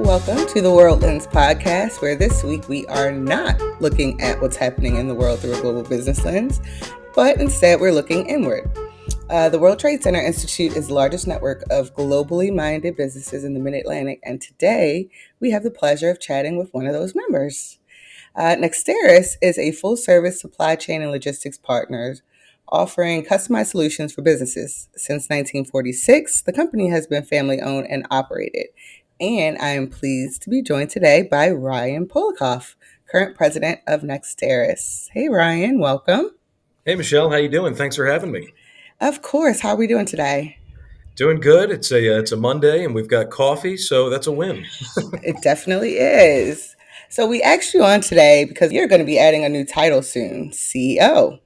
Welcome to the World Lens podcast, where this week we are not looking at what's happening in the world through a global business lens, but instead we're looking inward. The World Trade Center Institute is the largest network of globally minded businesses in the Mid-Atlantic, and today we have the pleasure of chatting with one of those members. Nexterus is a full-service supply chain and logistics partner offering customized solutions for businesses. Since 1946, the company has been family-owned and operated. And I am pleased to be joined today by Ryan Polakoff, current president of Nexterus. Hey, Ryan, welcome. Hey, Michelle, how you doing? Thanks for having me. Of course. How are we doing today? Doing good. It's a Monday, and we've got coffee, so that's a win. It definitely is. So we asked you on today because you're going to be adding a new title soon, CEO.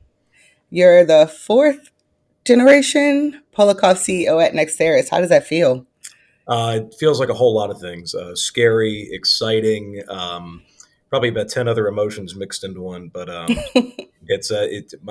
You're the fourth generation Polakoff CEO at Nexterus. How does that feel? It feels like a whole lot of things: scary, exciting, probably about 10 other emotions mixed into one. But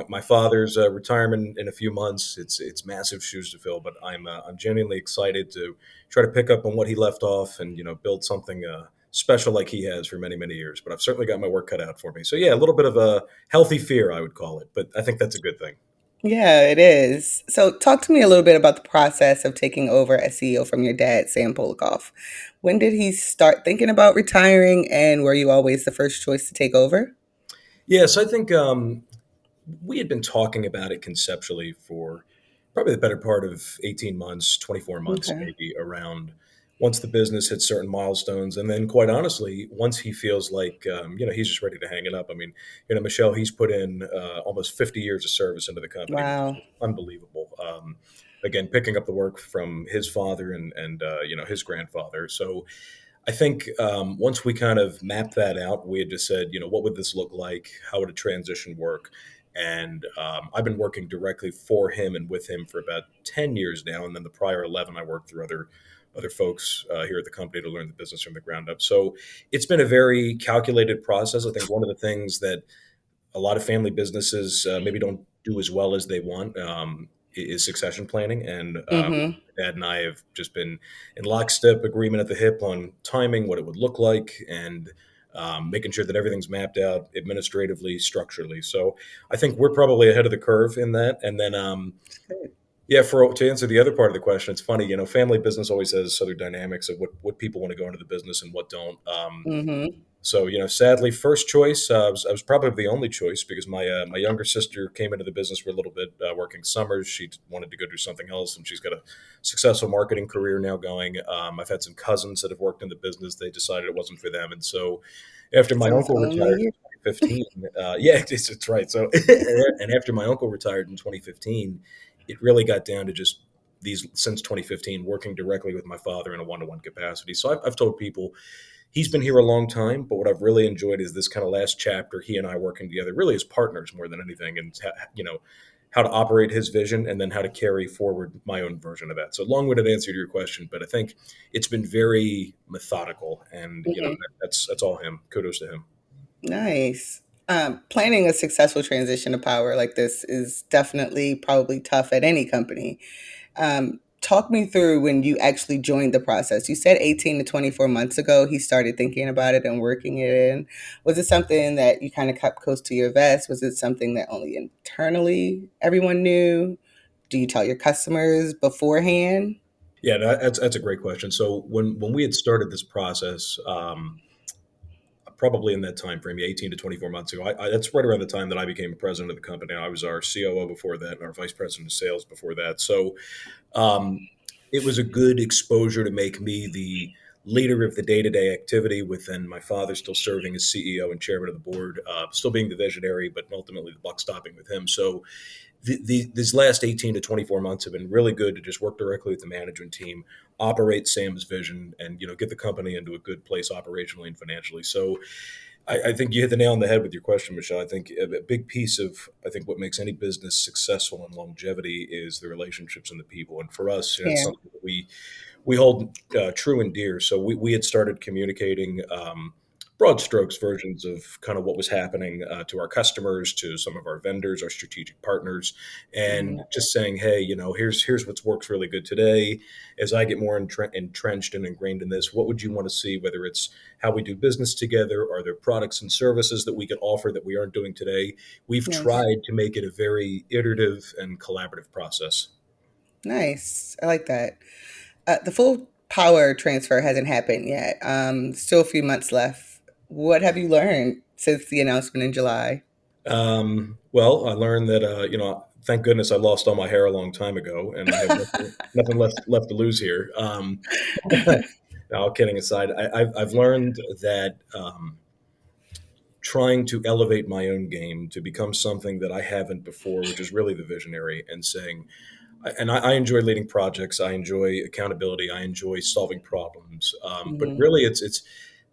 my father's retirement in a few months. It's massive shoes to fill, but I'm genuinely excited to try to pick up on what he left off and build something special like he has for many years. But I've certainly got my work cut out for me. So yeah, a little bit of a healthy fear, I would call it, but I think that's a good thing. Yeah, it is. So, talk to me a little bit about the process of taking over as CEO from your dad, Sam Polakoff. When did he start thinking about retiring, and were you always the first choice to take over? Yes, I think we had been talking about it conceptually for probably the better part of 18 months, 24 months, Okay. maybe around once the business hits certain milestones. And then, quite honestly, once he feels like, he's just ready to hang it up. I mean, Michelle, he's put in almost 50 years of service into the company, which Wow. is unbelievable. Again, picking up the work from his father and his grandfather. So I think once we kind of mapped that out, we had just said, what would this look like? How would a transition work? And I've been working directly for him and with him for about 10 years now. And then the prior 11, I worked through other folks here at the company to learn the business from the ground up. So it's been a very calculated process. I think one of the things that a lot of family businesses maybe don't do as well as they want is succession planning. And Mm-hmm. Dad and I have just been in lockstep agreement at the hip on timing, what it would look like, and making sure that everything's mapped out administratively, structurally. So I think we're probably ahead of the curve in that. And then, yeah, to answer the other part of the question, it's funny, family business always has other dynamics of what people want to go into the business and what don't. Mm-hmm. So, sadly, first choice, I was probably the only choice because my younger sister came into the business for a little bit, working summers. She wanted to go do something else, and she's got a successful marketing career now going. I've had some cousins that have worked in the business. They decided it wasn't for them. And so after my So it's uncle only retired you. in 2015, yeah, it's right. So, and after my uncle retired in 2015, it really got down to just since 2015, working directly with my father in a one-to-one capacity. So I've told people, he's been here a long time, but what I've really enjoyed is this kind of last chapter, he and I working together really as partners more than anything, and how to operate his vision and then how to carry forward my own version of that. So long-winded answer to your question, but I think it's been very methodical, and Mhm. that's all him. Kudos to him. Nice. Planning a successful transition to power like this is definitely probably tough at any company. Talk me through when you actually joined the process. You said 18 to 24 months ago he started thinking about it and working it in. Was it something that you kind of kept close to your vest? Was it something that only internally everyone knew? Do you tell your customers beforehand? Yeah, that's a great question. So when we had started this process, probably in that time frame, 18 to 24 months ago. That's right around the time that I became president of the company. I was our COO before that and our vice president of sales before that. So um, it was a good exposure to make me the leader of the day-to-day activity, within my father still serving as CEO and chairman of the board, still being the visionary, but ultimately the buck stopping with him. So these last 18 to 24 months have been really good to just work directly with the management team, operate Sam's vision, and get the company into a good place operationally and financially. So I think you hit the nail on the head with your question, Michelle. I think a big piece of what makes any business successful and longevity is the relationships and the people. And for us, it's Yeah. something that we hold true and dear. So we had started communicating. broad strokes versions of kind of what was happening to our customers, to some of our vendors, our strategic partners, Hmm. and just saying, hey, here's what's works really good today. As I get more entrenched and ingrained in this, what would you want to see? Whether it's how we do business together, are there products and services that we can offer that we aren't doing today? We've Nice. tried to make it a very iterative and collaborative process. Nice. I like that. The full power transfer hasn't happened yet. Still a few months left. What have you learned since the announcement in July? Well, I learned that thank goodness I lost all my hair a long time ago, and I have nothing left to lose here. All kidding aside, I've learned that trying to elevate my own game to become something that I haven't before, which is really the visionary, and saying, and I enjoy leading projects. I enjoy accountability. I enjoy solving problems. But Hmm. really, it's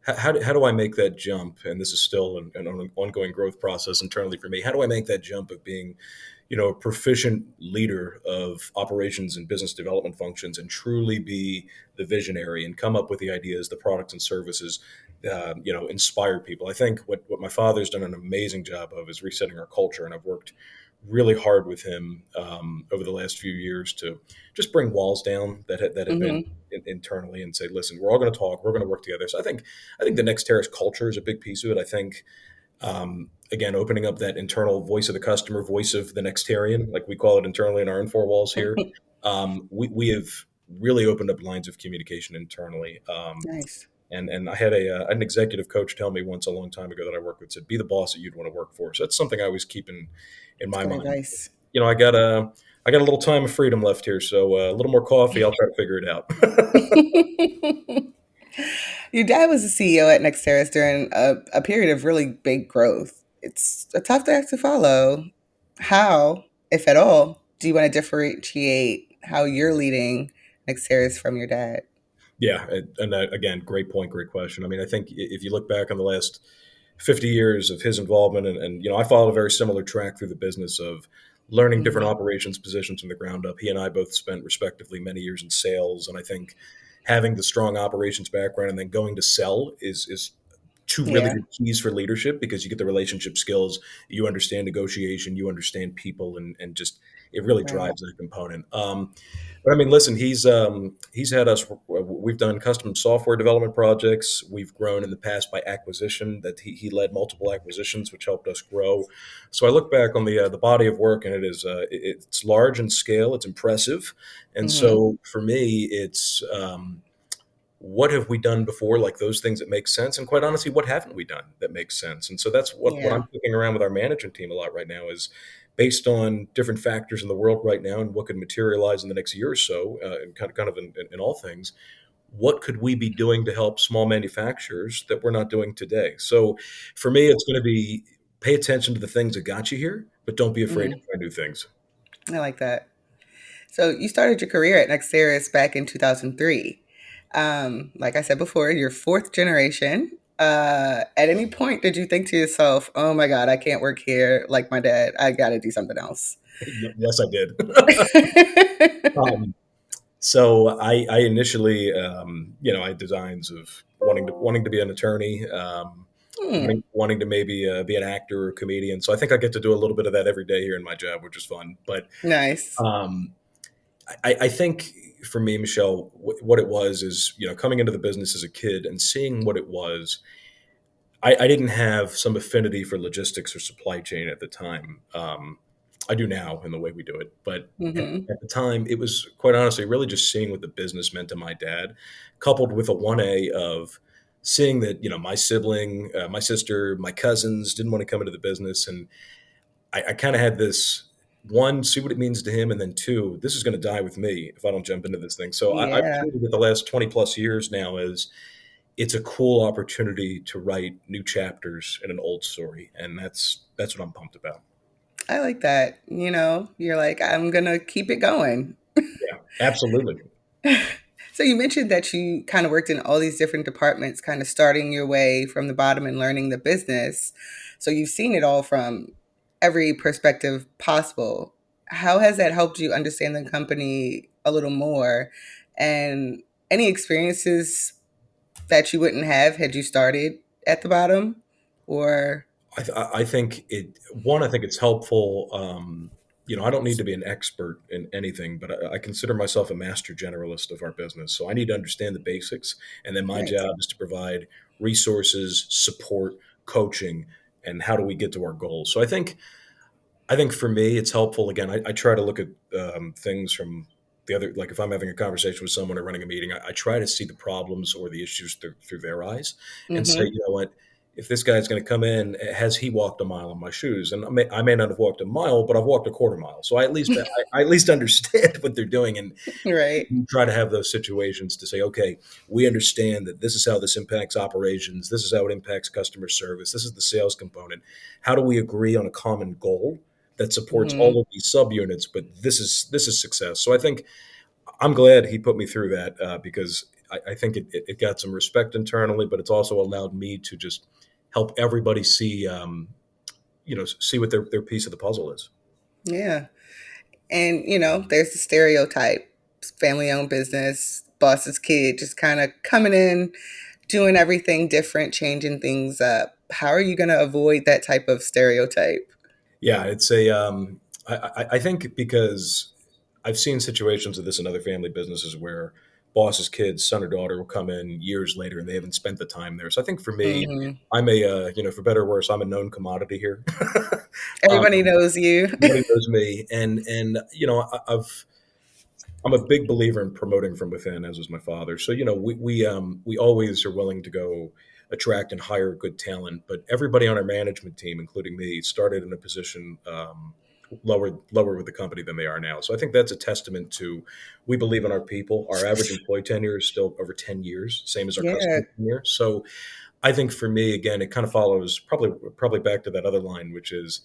how do I make that jump? And this is still an ongoing growth process internally for me. How do I make that jump of being, a proficient leader of operations and business development functions, and truly be the visionary and come up with the ideas, the products and services, inspire people. I think what my father's done an amazing job of is resetting our culture, and I've worked really hard with him over the last few years to just bring walls down that had been Hmm. internally, and say, listen, we're all going to talk, we're going to work together. So I think the Nexterus culture is a big piece of it. I think again, opening up that internal voice of the customer, voice of the Nextarian, like we call it internally in our own four walls here. We have really opened up lines of communication internally. Nice. And I had an executive coach tell me once a long time ago that I worked with, said, "Be the boss that you'd want to work for." So that's something I always keep in It's my good mind. advice. I got a little time of freedom left here, so a little more coffee. I'll try to figure it out. Your dad was the CEO at Nexterus during a period of really big growth. It's a tough act to follow. How, if at all, do you want to differentiate how you're leading Nexterus from your dad? Yeah, again, great point, great question. I mean, I think if you look back on the last 50 years of his involvement, and I followed a very similar track through the business of learning different Hmm. operations positions from the ground up. He and I both spent respectively many years in sales, and I think having the strong operations background and then going to sell is two really Yeah, good keys for leadership, because you get the relationship skills, you understand negotiation, you understand people, and just it really right. drives that component. But I mean, listen, he's had us. We've done custom software development projects. We've grown in the past by acquisition. That he led multiple acquisitions, which helped us grow. So I look back on the body of work, and it's large in scale. It's impressive, and Hmm. so for me, it's what have we done before, like those things that make sense, and quite honestly, what haven't we done that makes sense? And so that's what Yeah. I'm kicking around with our management team a lot right now is based on different factors in the world right now and what could materialize in the next year or so, and kind of in all things. What could we be doing to help small manufacturers that we're not doing today? So for me, it's going to be pay attention to the things that got you here, but don't be afraid to Hmm. try new things. I like that. So you started your career at Nexteris back in 2003. Like I said before, you're fourth generation. At any point, did you think to yourself, "Oh my God, I can't work here like my dad. I got to do something else"? Yes, I did. um, So I initially, I had designs of wanting to be an attorney, Hmm, wanting to maybe be an actor or comedian. So I think I get to do a little bit of that every day here in my job, which is fun. But nice. um, I think for me, Michelle, what it was is coming into the business as a kid and seeing what it was. I didn't have some affinity for logistics or supply chain at the time. I do now in the way we do it, but Hmm. at the time, it was quite honestly really just seeing what the business meant to my dad, coupled with a 1A of seeing that my sibling, my sister, my cousins didn't want to come into the business, and I kind of had this one, see what it means to him, and then two, this is going to die with me if I don't jump into this thing. So I've Yeah, treated it the last 20 plus years now as it's a cool opportunity to write new chapters in an old story, and that's what I'm pumped about. I like that. You're like, I'm gonna keep it going. Yeah, absolutely. So you mentioned that you kind of worked in all these different departments, kind of starting your way from the bottom and learning the business. So you've seen it all from every perspective possible. How has that helped you understand the company a little more? And any experiences that you wouldn't have had you started at the bottom, or I think it. One, I think it's helpful. I don't need to be an expert in anything, but I consider myself a master generalist of our business. So I need to understand the basics, and then my nice? job is to provide resources, support, coaching, and how do we get to our goals. So I think for me, it's helpful. Again, I try to look at things from the other, like if I'm having a conversation with someone or running a meeting, I try to see the problems or the issues through their eyes and say, Mm-hmm. you know what, if this guy's going to come in, has he walked a mile in my shoes? And I may not have walked a mile, but I've walked a quarter mile. So I at least understand what they're doing and Right. try to have those situations to say, okay, we understand that this is how this impacts operations. This is how it impacts customer service. This is the sales component. How do we agree on a common goal that supports Mm-hmm. all of these subunits? But this is success. So I think I'm glad he put me through that because I think it got some respect internally, but it's also allowed me to just help everybody see what their piece of the puzzle is. Yeah. And, there's the stereotype, family owned business, boss's kid, just kind of coming in, doing everything different, changing things up. How are you going to avoid that type of stereotype? Yeah, it's a. I think because I've seen situations of this in other family businesses where boss's kids, son or daughter, will come in years later and they haven't spent the time there. So I think for me, Hmm. I'm for better or worse, I'm a known commodity here. Everybody knows you. Nobody knows me, and I'm a big believer in promoting from within, as was my father. So we always are willing to go attract and hire good talent, but everybody on our management team, including me, started in a position lower with the company than they are now. So I think that's a testament to we believe in our people. Our average employee tenure is still over 10 years, same as our Yeah, customer tenure. So I think for me, again, it kind of follows probably back to that other line, which is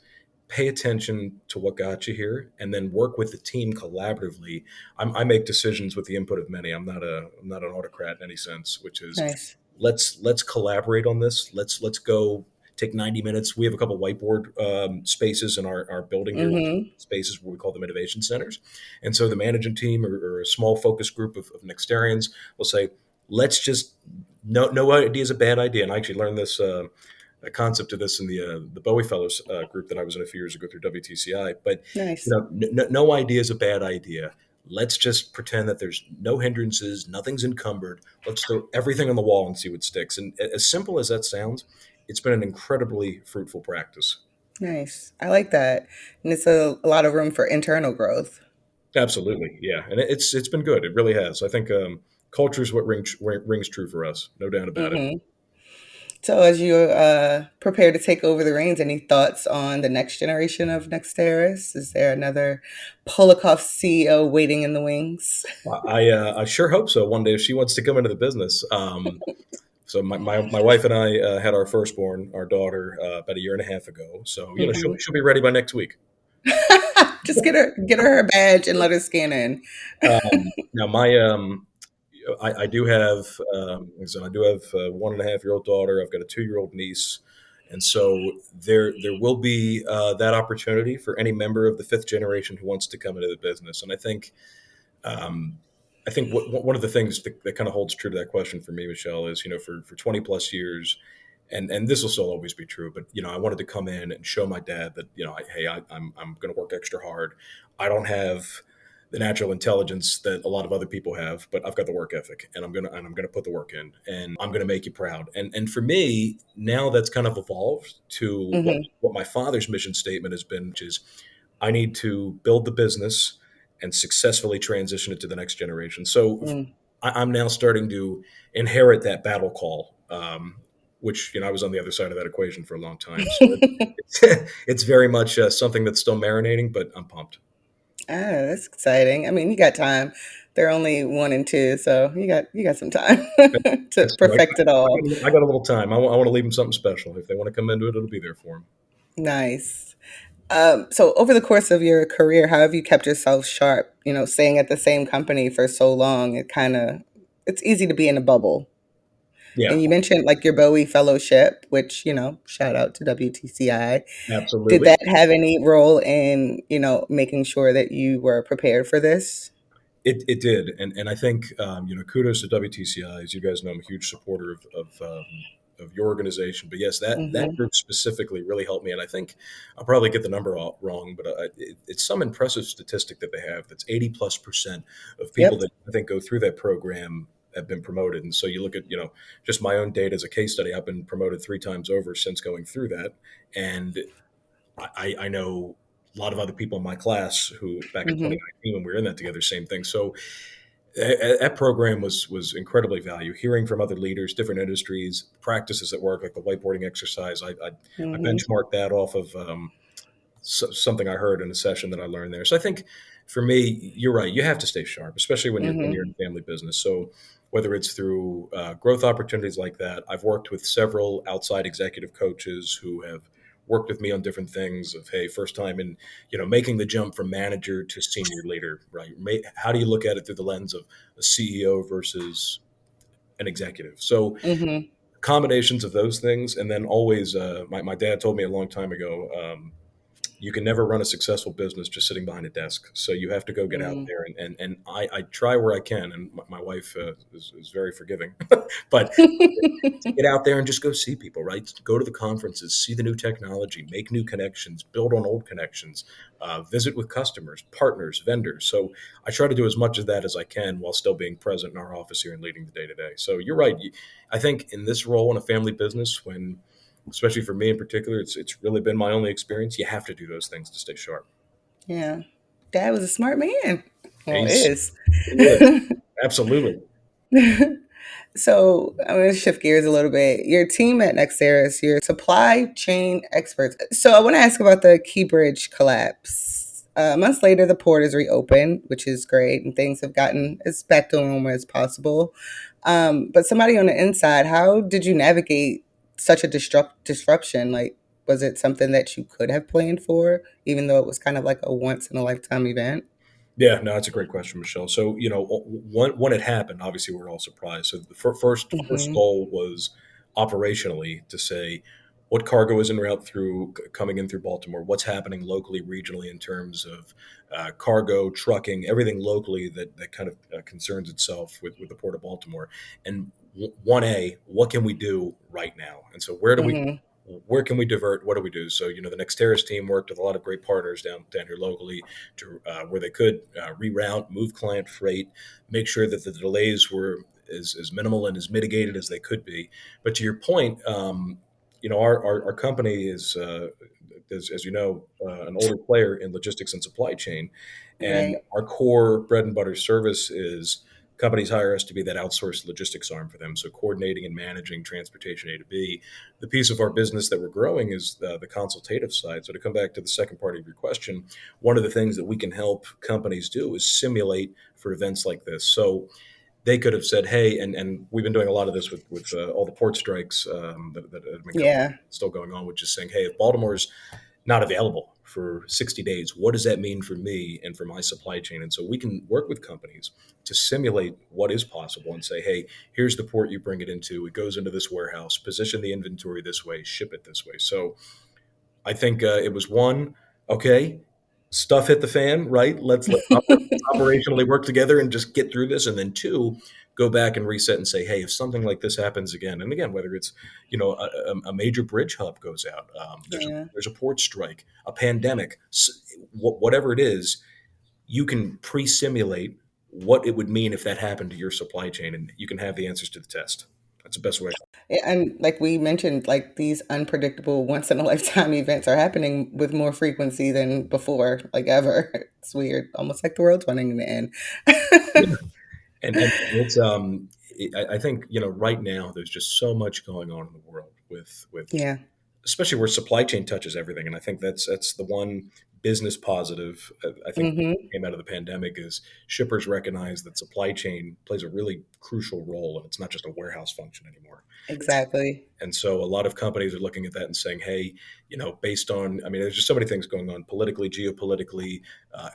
pay attention to what got you here, and then work with the team collaboratively. I make decisions with the input of many. I'm not an autocrat in any sense, which is nice. let's collaborate on this. Let's go take 90 minutes. We have a couple whiteboard spaces in our building here, Hmm. spaces where we call them innovation centers. And so the management team or a small focus group of Nexterians will say, let's just no idea is a bad idea. And I actually learned this a concept of this in the Bowie Fellows group that I was in a few years ago through WTCI. But Nice. no idea is a bad idea. Let's just pretend that there's no hindrances, nothing's encumbered. Let's throw everything on the wall and see what sticks. And as simple as that sounds, it's been an incredibly fruitful practice. Nice. I like that. And it's a lot of room for internal growth. Absolutely, yeah, and it's been good. It really has. I think culture is what rings true for us, no doubt about it. Hmm. So, as you prepare to take over the reins, any thoughts on the next generation of Nexterus? Is there another Polakoff CEO waiting in the wings? I sure hope so. One day, if she wants to come into the business. So my wife and I had our firstborn, our daughter, about a year and a half ago. So she'll Hmm. she'll be ready by next week. Just get her badge and let her scan in. Now I do have like I said, I do have a 1.5-year-old daughter. I've got a 2-year-old niece, and so there will be that opportunity for any member of the fifth generation who wants to come into the business. And um, I think one of the things that kind of holds true to that question for me, Michelle, is for 20 plus years, and this will still always be true. But I wanted to come in and show my dad that hey, I'm going to work extra hard. I don't have the natural intelligence that a lot of other people have, but I've got the work ethic, and I'm gonna put the work in, and I'm gonna make you proud. And for me, now that's kind of evolved to what Hmm. what my father's mission statement has been, which is I need to build the business and successfully transition it to the next generation. So Mm. I'm now starting to inherit that battle call, which I was on the other side of that equation for a long time. So it's very much something that's still marinating, but I'm pumped. That's exciting. I mean, you got time. They're only 1 and 2, so you got some time to That's true. perfect it all. I got a little time. I want to leave them something special. If they want to come into it, it'll be there for them. Nice. So over the course of your career, how have you kept yourself sharp? Staying at the same company for so long, it's easy to be in a bubble. Yeah, And you mentioned like your Bowie Fellowship, which, shout out to WTCI. Did absolutely. that have any role in, making sure that you were prepared for this? It did, and I think kudos to WTCI. As you guys know, I'm a huge supporter of your organization. But yes, that Hmm. group specifically really helped me. And I think I'll probably get the number wrong, but it's some impressive statistic that they have. That's 80+% of people Yep. that I think go through that program have been promoted. And so you look at, just my own data as a case study. I've been promoted 3 times over since going through that. And I know a lot of other people in my class who back in Hmm. 2019 when we were in that together, same thing. So that program was incredibly valuable. Hearing from other leaders, different industries, practices at work, like the whiteboarding exercise, I Hmm. benchmarked that off of something I heard in a session that I learned there. So I think for me, you're right. You have to stay sharp, especially when you're in Hmm. a family business. So whether it's through growth opportunities like that, I've worked with several outside executive coaches who have worked with me on different things of, hey, first time in, making the jump from manager to senior leader, right? How do you look at it through the lens of a CEO versus an executive? So Hmm. combinations of those things. And then always, my dad told me a long time ago, you can never run a successful business just sitting behind a desk. So you have to go get out Hmm. there, and I try where I can. And my wife is very forgiving, but get out there and just go see people, right? Go to the conferences, see the new technology, make new connections, build on old connections, visit with customers, partners, vendors. So I try to do as much of that as I can while still being present in our office here and leading the day to day. So you're right. I think in this role in a family business, when especially for me in particular, it's really been my only experience. You have to do those things to stay sharp. Yeah. Dad was a smart man. Well, He's is. he is absolutely. So I'm going to shift gears a little bit. Your team at Nexterus, your supply chain experts. So I want to ask about the Key Bridge collapse. Months later, the port is reopened, which is great, and things have gotten as back to normal as possible. But somebody on the inside, how did you navigate such a disruption? Like, was it something that you could have planned for, even though it was kind of like a once in a lifetime event? Yeah, no, that's a great question, Michelle. So, when it happened, obviously we're all surprised. So the first Hmm. goal was operationally to say what cargo is en route through coming in through Baltimore, what's happening locally, regionally in terms of cargo, trucking, everything locally that kind of concerns itself with the Port of Baltimore. And 1A, what can we do right now? And so Hmm. where can we divert? What do we do? So, the Nexterus team worked with a lot of great partners down here locally to where they could reroute, move client freight, make sure that the delays were as minimal and as mitigated as they could be. But to your point, our company is, as you know, an older player in logistics and supply chain, and Right. our core bread and butter service is companies hire us to be that outsourced logistics arm for them. So coordinating and managing transportation A to B. The piece of our business that we're growing is the consultative side. So to come back to the second part of your question, one of the things that we can help companies do is simulate for events like this. So they could have said, "Hey," and we've been doing a lot of this with all the port strikes that have been Yeah. still going on, which is saying, "Hey, if Baltimore's not available for 60 days, what does that mean for me and for my supply chain?" And so we can work with companies to simulate what is possible and say, "Hey, here's the port you bring it into. It goes into this warehouse. Position the inventory this way. Ship it this way." So I think it was one, okay, stuff hit the fan, right? Let's operationally work together and just get through this. And then two, go back and reset and say, hey, if something like this happens again, and again, whether it's a major bridge hub goes out, Yeah. there's a port strike, a pandemic, whatever it is, you can pre-simulate what it would mean if that happened to your supply chain, and you can have the answers to the test. That's the best way. Yeah, and like we mentioned, like these unpredictable once in a lifetime events are happening with more frequency than before, like ever. It's weird, almost like the world's running in the end. And it's I think right now there's just so much going on in the world with Yeah. especially where supply chain touches everything, and I think that's the one business positive I think Hmm. came out of the pandemic is shippers recognize that supply chain plays a really crucial role, and it's not just a warehouse function anymore. Exactly. And so a lot of companies are looking at that and saying, hey, based on, I mean, there's just so many things going on politically, geopolitically,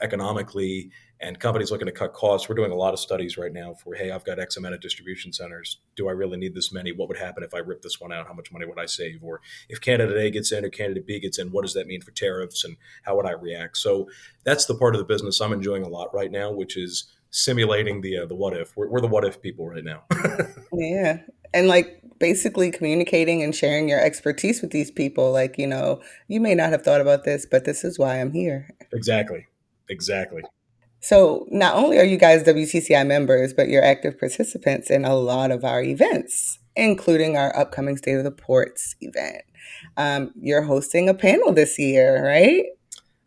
economically, and companies looking to cut costs. We're doing a lot of studies right now for, hey, I've got X amount of distribution centers. Do I really need this many? What would happen if I rip this one out? How much money would I save? Or if candidate A gets in or candidate B gets in, what does that mean for tariffs and how would I react? So that's the part of the business I'm enjoying a lot right now, which is simulating the what if. We're the what if people right now. Yeah. And like basically communicating and sharing your expertise with these people. Like, you may not have thought about this, but this is why I'm here. Exactly. Exactly. So not only are you guys WTCI members, but you're active participants in a lot of our events, including our upcoming State of the Ports event. You're hosting a panel this year, right?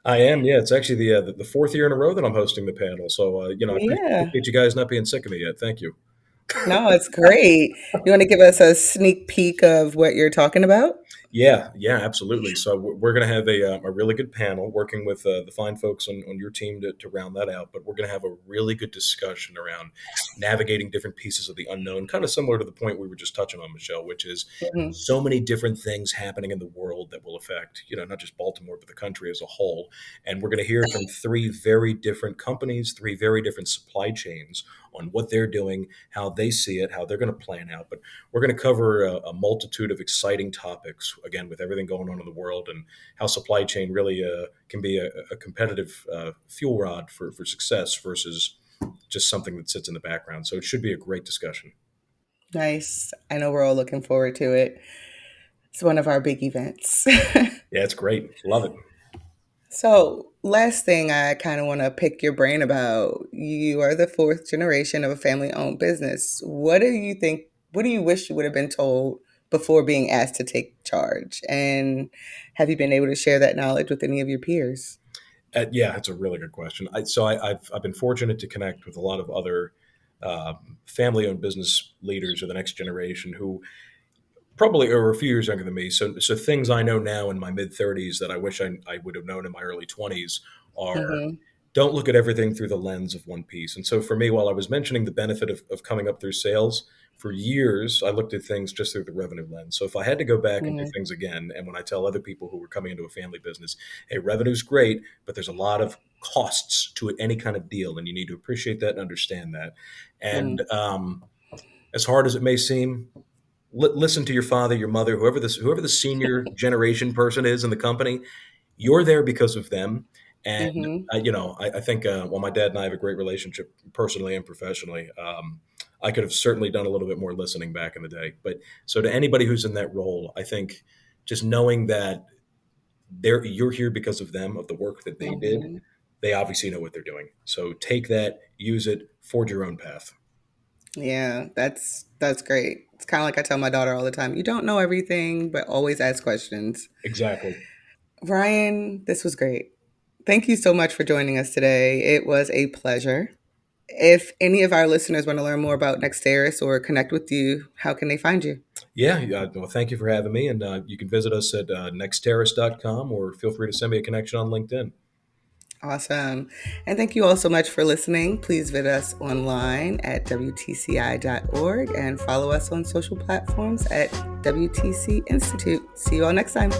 I am. Yeah, it's actually the fourth year in a row that I'm hosting the panel. So I Yeah. appreciate you guys not being sick of me yet. Thank you. No, it's great. You want to give us a sneak peek of what you're talking about? Yeah, yeah, absolutely. So we're going to have a really good panel working with the fine folks on your team to round that out. But we're going to have a really good discussion around navigating different pieces of the unknown, kind of similar to the point we were just touching on, Michelle, which is Mhm. so many different things happening in the world that will affect, not just Baltimore, but the country as a whole. And we're going to hear from three very different companies, three very different supply chains on what they're doing, how they see it, how they're going to plan out. But we're going to cover a multitude of exciting topics, again, with everything going on in the world and how supply chain really can be a competitive fuel rod for success versus just something that sits in the background. So it should be a great discussion. Nice. I know we're all looking forward to it. It's one of our big events. Yeah, it's great. Love it. So, last thing I kind of want to pick your brain about. You are the fourth generation of a family owned business. What do you think? What do you wish you would have been told before being asked to take charge? And have you been able to share that knowledge with any of your peers? Yeah, it's a really good question. I've been fortunate to connect with a lot of other family-owned business leaders of the next generation who probably are a few years younger than me. So things I know now in my mid 30s that I wish I would have known in my early 20s are Mm-hmm. don't look at everything through the lens of one piece. And so for me, while I was mentioning the benefit of coming up through sales, for years, I looked at things just through the revenue lens. So if I had to go back and do Mm-hmm. things again, and when I tell other people who were coming into a family business, hey, revenue's great, but there's a lot of costs to any kind of deal, and you need to appreciate that and understand that. And as hard as it may seem, listen to your father, your mother, whoever the senior generation person is in the company. You're there because of them. And Mm-hmm. I think while my dad and I have a great relationship personally and professionally, I could have certainly done a little bit more listening back in the day. But so to anybody who's in that role, I think just knowing that you're here because of them, of the work that they did, Mm-hmm. they obviously know what they're doing. So take that, use it, forge your own path. Yeah, that's great. It's kind of like I tell my daughter all the time. You don't know everything, but always ask questions. Exactly. Ryan, this was great. Thank you so much for joining us today. It was a pleasure. If any of our listeners want to learn more about Nexterus or connect with you, how can they find you? Yeah, well, thank you for having me. And you can visit us at nexterrace.com or feel free to send me a connection on LinkedIn. Awesome. And thank you all so much for listening. Please visit us online at WTCI.org and follow us on social platforms at WTC Institute. See you all next time.